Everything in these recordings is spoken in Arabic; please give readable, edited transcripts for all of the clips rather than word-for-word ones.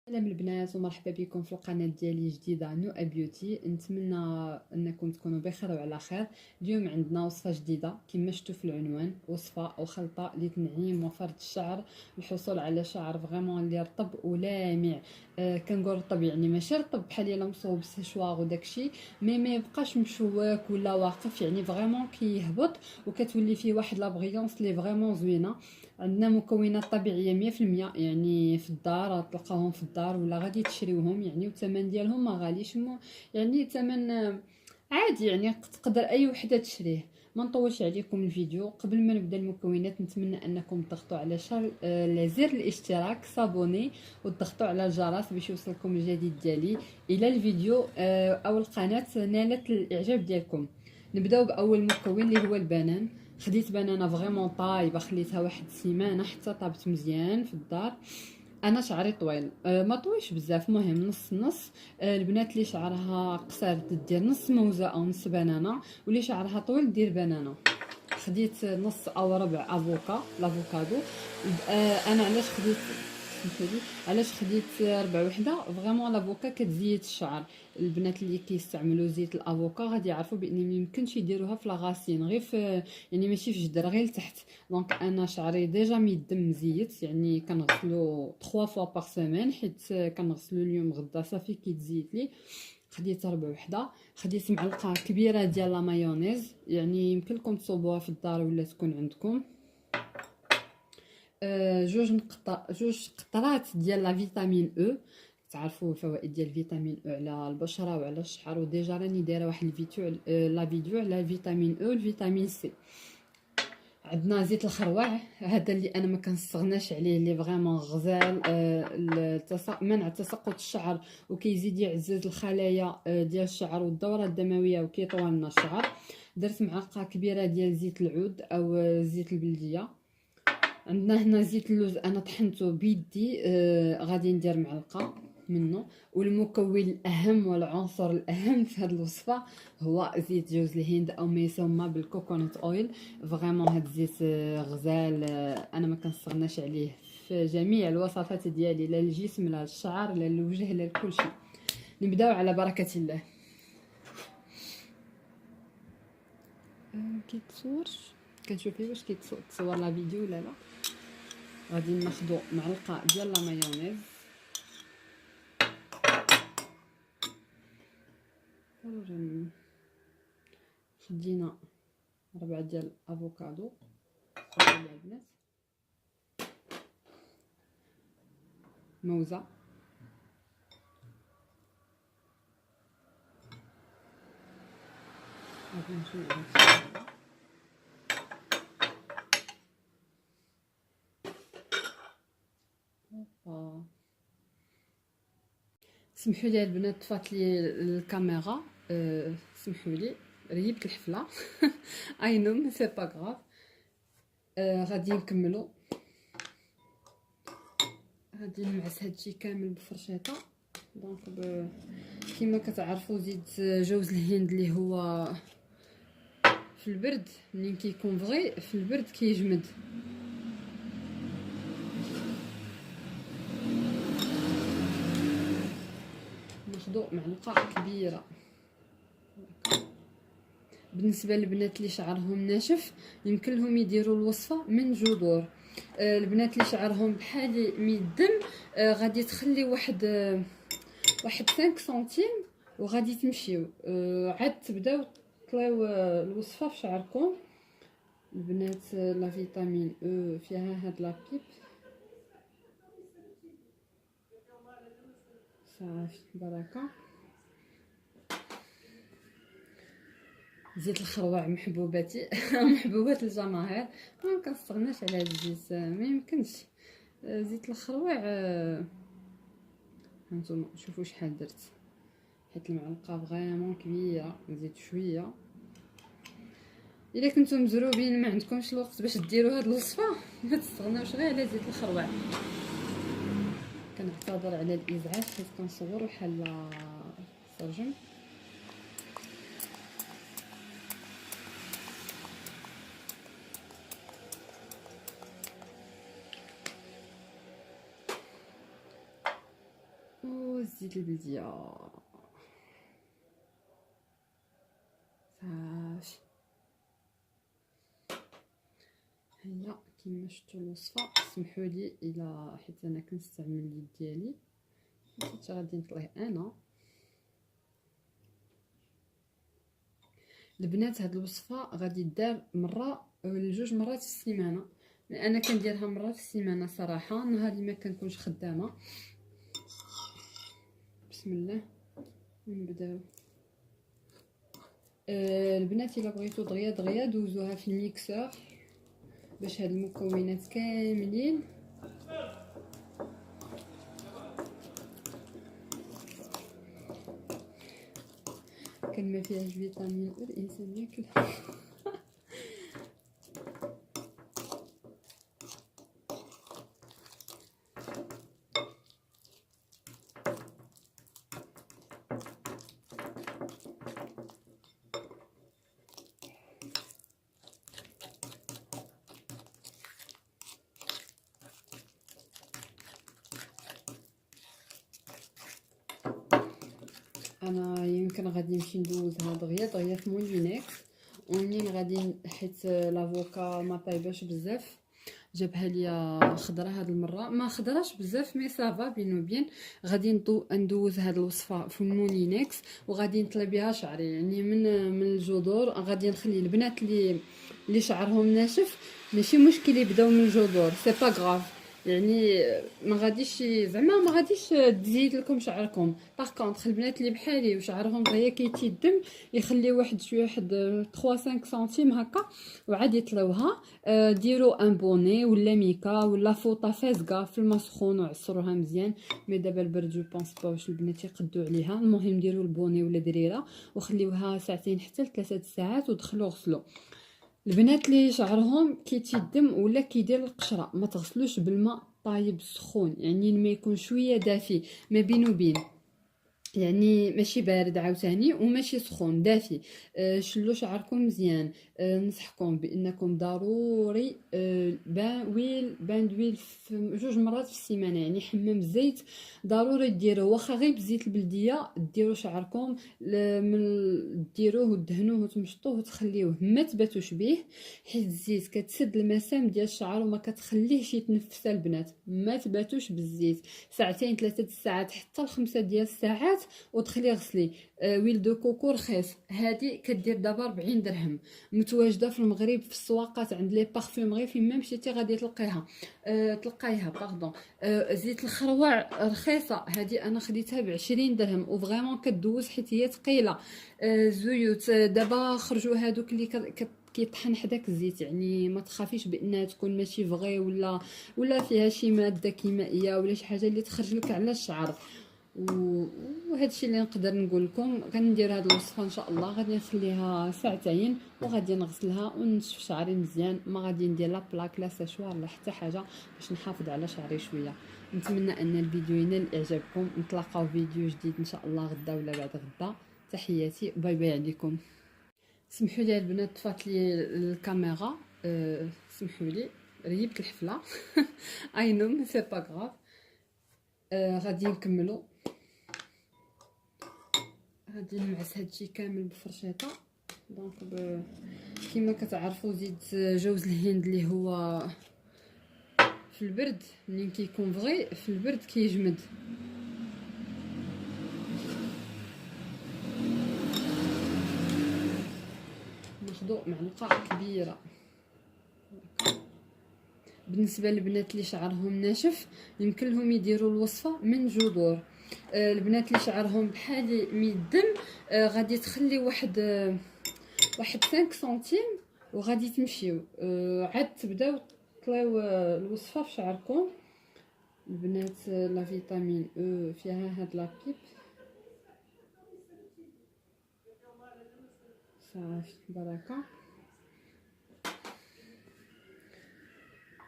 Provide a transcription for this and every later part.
سلام البنات ومرحبا بكم في القناة ديالي جديدة نو بيوتي. نتمنى انكم تكونوا بخير وعلى خير. اليوم عندنا وصفة جديدة كما شفتوا في العنوان، وصفة او خلطة لتنعيم وفرد الشعر، الحصول على شعر فريمون اللي رطب ولامع. كنقول رطب يعني ماشي رطب بحال الا مصوب سيشواغ وداكشي، ما يبقاش مشواك ولا واقف، يعني فريمون كيهبط وكتولي فيه واحد لا بغيونس لي فريمون زوينه. عندنا مكونات طبيعيه 100%، يعني في الدار تلقاهم في الدار ولا غادي تشريوهم يعني، والثمن ديالهم ما غاليش، يعني ثمن عادي، يعني تقدر اي وحده تشريه. ما نطولش عليكم الفيديو. قبل ما نبدا المكونات نتمنى انكم تضغطوا على زر الاشتراك صابوني، وتضغطوا على الجرس باش يوصلكم الجديد ديالي الى الفيديو او القناه نالت الاعجاب ديالكم. نبداو باول مكون اللي هو البنان. خديت بنانه فريمون طايبه، خليتها واحد السيمانه حتى طابت مزيان في الدار. انا شعري طويل، ما طويش بزاف، مهم نص نص. البنات اللي شعرها قصير دير نص موزه او نص بنانه، واللي شعرها طويل دير بنانه. خديت نص او ربع لافوكادو. انا علاش خديت ربع وحده، فريمون لافوكا كتزيد الشعر. البنات اللي كيستعملوا زيت الافوكا غادي يعرفوا بان ما يمكنش يديروها في لاغاسين، غير في يعني ماشي في جدر، غير لتحت. دونك انا شعري ديجا ميدم مزيت، يعني كنغسلو 3 فوا بار سيمين، حيت كنغسلو اليوم غدا صافي كيتزيت لي. خديت ربع وحده. خديت معلقه كبيره ديال لا مايونيز، يعني يمكن لكم تصوبوها في الدار ولا تكون عندكم. جوج قطرات ديال لا فيتامين او. تعرفوا الفوائد ديال الفيتامين او على البشره وعلى الشعر، وديجا راني دايره واحد الفيديو لا فيديو على الفيتامين او والفيتامين سي. عندنا زيت الخروع، هذا اللي انا ما كنستغناش عليه، اللي فريمون غزال، منع تساقط الشعر، وكيزيد يعزز الخلايا ديال الشعر والدوره الدمويه، وكيطول لنا الشعر. درت معلقه كبيره ديال زيت العود او زيت البلديه. عندنا هنا زيت اللوز، انا طحنته بيدي، غادي ندير معلقه منه. والمكون الاهم والعنصر الاهم في هذه الوصفه هو زيت جوز الهند، او ما يسمى بالكوكونات اويل. فريمون هذا الزيت غزال، انا ما كنستغناش عليه في جميع الوصفات ديالي، لا للجسم لا للشعر لا للوجه لا لكل شيء. نبداو على بركه الله. كيتصورش، كنشوفي واش كيتصور لا فيديو ولا لا. غادي ناخدو معلقه ديال لا مايونيز، خدينا ربع ديال افوكادو، البنات موزه، غادي نمشيو سمحوا لي البنات، طفات لي الكاميرا، سمحوا لي ريبت الحفله. اي نو سي با غراف. غادي نكملو، غادي نمعس هادشي كامل بفرشيطه. دونك كما كتعرفوا زيت جوز الهند اللي هو في البرد، منين كيكون بغي في البرد كيجمد. ناخدو معلقه كبيره. بالنسبه للبنات اللي شعرهم ناشف يمكن لهم يديروا الوصفه من جذور. البنات اللي شعرهم بحالي ميدم، غادي تخلي واحد 5 سنتيم وغادي تمشيو، عاد تبداو تطليو الوصفه في شعركم. البنات لا فيتامين او فيها هاد لا بيب صافي بركه. زيت الخروع محبوباتي محبوبات الجماهير، ما كنستغناش على هاد الزيت، ما يمكنش. زيت الخروع، هانتوما شوفوا شحال درت، حيت المعلقه فريمون كبيره، نزيد شويه. الا كنتو مزروبين ما عندكمش الوقت باش ديروا هاد الوصفه، ما تستغناوش غير على زيت الخروع. كنعتذر على الازعاج حيت كنصور بحال السرجم. والزيت البلديه صافي. هيا كيما شفتوا الوصفه، سمحوا لي الا حيت انا كنستعمل اليد ديالي حيت غادي نطليه انا. البنات هاد الوصفه غادي دار مره ولا جوج مرات في السيمانه، انا كنديرها مره في السيمانه صراحه، نهار اللي ما كنكونش خدامه. بسم الله نبداو. البنات الا بغيتو دغيا دغيا دوزوها في الميكسور باش هاد المكونات كاملين كلمه فيها فيتامين الانسان ياكلها. انا يمكن غادي نمشي ندوزها دغيا دغيا في مولينكس، ومنين غادي حيت لافوكا ما طايباش بزاف جابها ليا خضره هاد المره، ما خضراش بزاف مي صافا بينو بين. غادي ندوز هاد الوصفه في المولينكس وغادي نطلي بها شعري، يعني من الجذور. غادي نخلي البنات اللي شعرهم ناشف ماشي مشكل يبداو من الجذور، سي با غاف، يعني ما غاديش زعما ما غاديش تزيد لكم شعركم. باغ كونطخ البنات اللي بحالي وشعرهم دغيا كيتيدم يخليو واحد شويه، واحد 3 5 سنتيم هكا وعاد يطلوها. ديروا ان بوني ولا ميكا ولا فوطه فازقه في الماء سخون وعصروها مزيان. مي دابا البرد جو بونس با واش البنات يقدوا عليها. المهم ديروا البوني ولا دريره وخليوها ساعتين حتى ل3 ساعات ودخلوا غسلوا. البنات اللي شعرهم كيتيدم ولا كيدير القشره ما تغسلوش بالماء طايب سخون، يعني الماء يكون شويه دافي ما بينو بين، يعني ماشي بارد عاوتاني وماشي سخون دافي. شلو شعركم مزيان. نصحكم بانكم ضروري بان دويل في 2 مرات في السيمانه، يعني حمام الزيت ضروري ديروه، واخا غير بزيت البلديه ديروا شعركم من ديروه ودهنوه وتمشطوه وتخليوه ما تباتوش به، حيت الزيت كتسد المسام ديال الشعر وما كتخليهش يتنفس. البنات ما تباتوش بالزيت، ساعتين 3 ساعات حتى ل5 ديال الساعات ودخلي غسلي. ويل دو كوكو رخيص، هذه كدير دابا 40 درهم، متواجده في المغرب في السواقات عند لي بارفومري، فين ما مشيتي غادي تلقيها. تلقايها باردون. زيت الخروع رخيصه، هذه انا خديتها ب20 درهم وفريمون كدوز حيت هي ثقيله. زيوت دابا خرجوا هذوك اللي كيطحن حداك الزيت، يعني ما تخافيش بانها تكون ماشي فغي ولا فيها شي ماده كيميائيه ولا شي حاجه اللي تخرج لك على الشعر. وهذا الشيء اللي نقدر نقول لكم. غندير هذه الوصفه ان شاء الله، غادي نخليها ساعتين وغادي نغسلها ونشف شعري مزيان، ما غادي ندير لا بلاك لا سشوار لا حتى حاجه باش نحافظ على شعري شويه. نتمنى ان الفيديو ينال اعجابكم. نتلاقاو فيديو جديد ان شاء الله غدا ولا بعد غدا. تحياتي، باي باي عليكم. سمحوا لي البنات طفات لي الكاميرا، سمحوا لي ريبت الحفله. اي نو سي با غراف. غادي نكملوا، غادي نمعس هادشي كامل بفرشيطه. دونك كيما كتعرفوا زيت جوز الهند اللي هو في البرد منين كيكون فغي في البرد كيجمد. ناخذ معلقه كبيره. بالنسبه للبنات اللي شعرهم ناشف يمكن لهم يديروا الوصفه من جذور. البنات اللي شعرهم بحالي ميدم غادي تخلي واحد 5 سنتيم وغادي تمشيو عاد تبداو تطليو الوصفه في شعركم. البنات لا فيتامين او فيها هاد لابيب صافي بركه.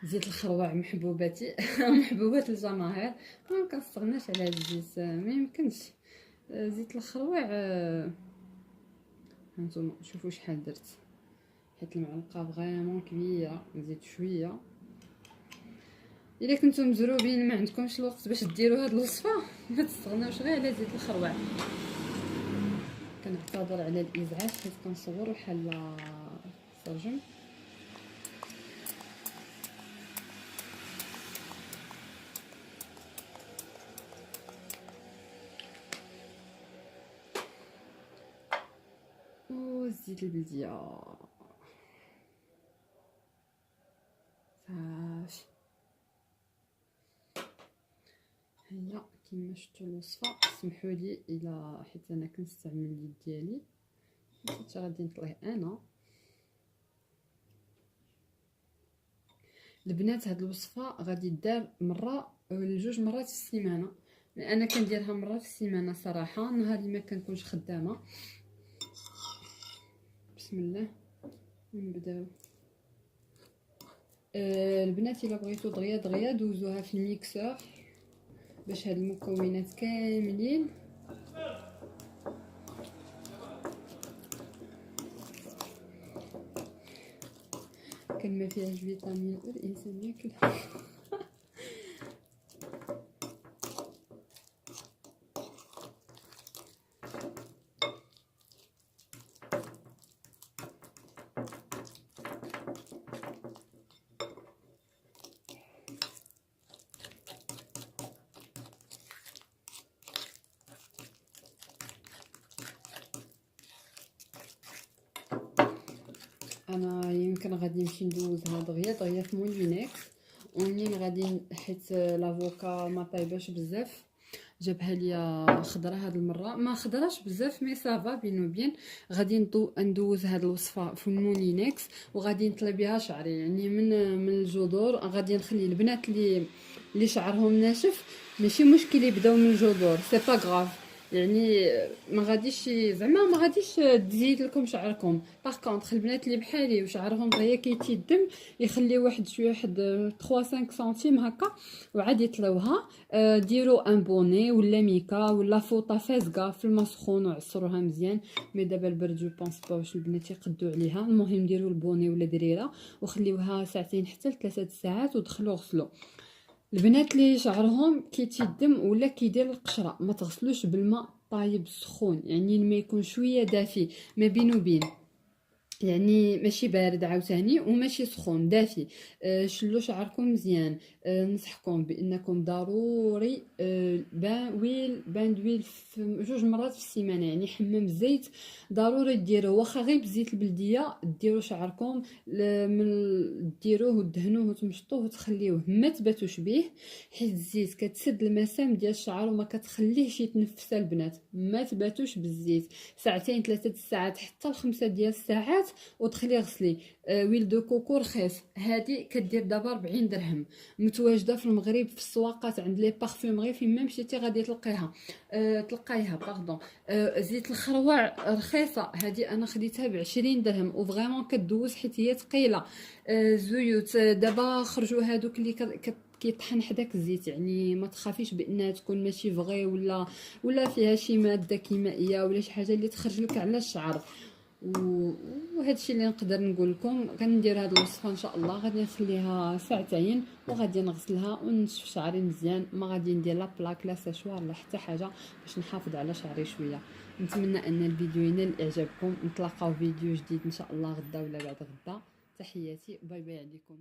زيت الخروع محبوباتي محبوبات الجماهير، ما كنستغناش على هاد الزيت، ما يمكنش. زيت الخروع هانتوما شوفوا شحال درت، حيت المعلقه فريمون كبيره، نزيد شويه. الا كنتم مزروبين ما عندكمش الوقت باش ديروا هاد الوصفه ما تستغناوش غير على زيت الخروع. كنعتذر على الازعاج حيت كنصور بحال سرجم. والزيت البلديه صافي. هيا كيما شفتوا الوصفه، سمحوا لي الا حيت انا كنستعمل اليد ديالي حتى غادي نطليه انا. البنات هاد الوصفه غادي دار مره ولا جوج مرات في السيمانه، انا كنديرها مره في السيمانه صراحه نهار اللي ما كنكونش خدامه. بسم الله نبداو. البنات الا بغيتو دغيا دغيا دوزوها في الميكسور باش هاد المكونات كاملين كان ما فيهاش فيتامين الانسان ياكلها. انا يمكن غادي نمشي ندوزها دغيا دغيا في مولينكس، ومنين غادي حيت لافوكا ما طايباش بزاف جابها ليا خضره هاد المره، ما خضراش بزاف مي صافا بينو بين. غادي ندوز هاد الوصفه في المولينكس وغادي نطلي بها شعري، يعني من الجذور. غادي نخلي البنات اللي شعرهم ناشف ماشي مشكل يبداو من الجذور، سي با غاف، يعني ما غاديش زعما ما غاديش تزيد لكم شعركم. باغ كونطخ البنات اللي بحالي وشعرهم دغيا كيتيدم يخليو واحد شويه واحد 3 5 سنتيم هكا وعاد يطلوها. ديروا ان بوني ولا ميكا ولا فوطه فازقه في الماء سخون وعصروها مزيان. مي دابا البرد جو بونس با واش البنات يقدوا عليها. المهم ديروا البوني ولا دريره وخليوها ساعتين حتى ل3 ساعات ودخلوا غسلوا. البنات اللي شعرهم كيتيدم ولا كيدير القشره ما تغسلوش بالماء طايب سخون، يعني ما يكون شويه دافي ما بينو بين، يعني ماشي بارد عاوتاني وماشي سخون دافي. شلو شعركم مزيان. نصحكم بانكم ضروري بان دويل في 2 مرات في السيمانه، يعني حمام الزيت ضروري ديروه، واخا غير بزيت البلديه ديروا شعركم ديروه ودهنوه وتمشطوه وتخليوه ما تباتوش به، حيت الزيت كتسد المسام ديال الشعر وما كتخليهش يتنفس. البنات ما تباتوش بالزيت ساعتين 3 ساعات حتى ل5 ديال الساعات ودخلي غسلي. ويل دو كوكو رخيص، هذه كدير دابا 40 درهم، متواجده في المغرب في السواقات عند لي بارفومري، فين ما مشيتي غادي تلقايها باردون. زيت الخروع رخيصه، هذه انا خديتها ب20 درهم وفريمون كدوز حيت هي ثقيله. زيوت دابا خرجوا هذوك اللي كيطحن حداك الزيت، يعني ما تخافيش بانها تكون ماشي فغي ولا فيها شي ماده كيميائيه ولا شي حاجه اللي تخرج لك على الشعر. وهذا الشيء اللي نقدر نقول لكم. كندير هذه الوصفه ان شاء الله غادي نخليها ساعتين وغادي نغسلها ونشف شعري مزيان، ما غادي ندير لا بلاك لا سشوار لا حتى حاجه باش نحافظ على شعري شويه. نتمنى ان الفيديو ينال اعجابكم. نتلاقاو فيديو جديد ان شاء الله غدا ولا بعد غدا. تحياتي، باي باي عليكم.